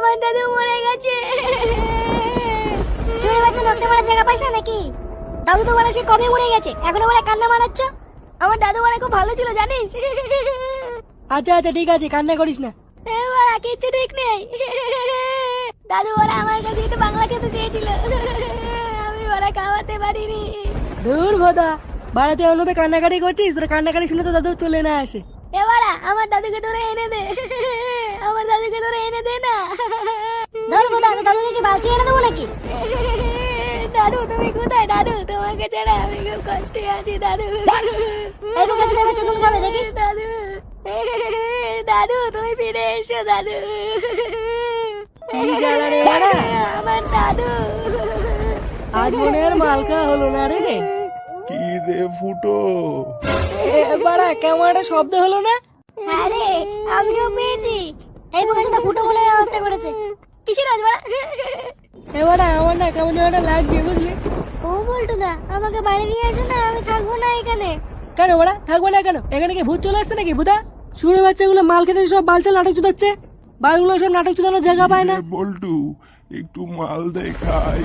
আমার দাদু মরে গেছে। শুয়ে বাচ্চা নকশা মারার জায়গা পাইছ না নাকি? দাদু তো বলে সে কবে মরে গেছে, এখনো বলে কান্না মারাচ্ছ। আমার দাদু বলে খুব ভালো ছিল জানিস। আচ্ছা আচ্ছা ঠিক আছে, কান্না করিস না। এবার কিচ্ছু ঠিক নেই। দাদু ওরা আমার কাছে একটু বাংলা খেতে চেয়েছিল, আমি ওরা খাওয়াতে পারিনি। ধুর ভোদা, বাড়াতে অনুপে কান্নাকাটি করছিস, তোর কান্নাকাটি শুনে তো দাদু চলে না আসে। এবারা আমার দাদুকে ধরে এনে দে, আমার দাদুকে ধরে এনে দে না। ধরবো দাদু, দাদুকে কি বাঁচিয়ে এনে দেবো নাকি? দাদু তুমি কোথায় দাদু? তোমাকে ছাড়া আমি খুব কষ্টে আছি দাদু। এই বুকে তুমি এবার চুদুম খাবে দেখিস দাদু। দাদু তুমি ফিরে এসো দাদু। কি জ্বালা রে বাড়া, আমার দাদু। আজ মনে আর মালকা হলো না রে। কি রে ফুটো, বাড়া কেমন একটা শব্দ হলো না? হ্যাঁ রে, আমিও পেয়েছি। এই বুকে তো ফুটো বলে ব্যবস্থা করেছে। কিসের আজ বাড়া? এবারে আমার না কেমন যেন একটা লাগছে বুঝলি। ও বলতো না, আমাকে বাড়ি নিয়ে আসো না, আমি থাকবো না এখানে। কেন বাড়া থাকবো না কেন? এখানে কি ভূত চলে আসছে নাকি ভূতা? শুনে বাচ্চাগুলো মাল খেতে সব বালচাল নাটক চুদাচ্ছে, বালগুলো সব নাটক চুদানোর জায়গা পায় না। বল্টু একটু মাল দেখাই।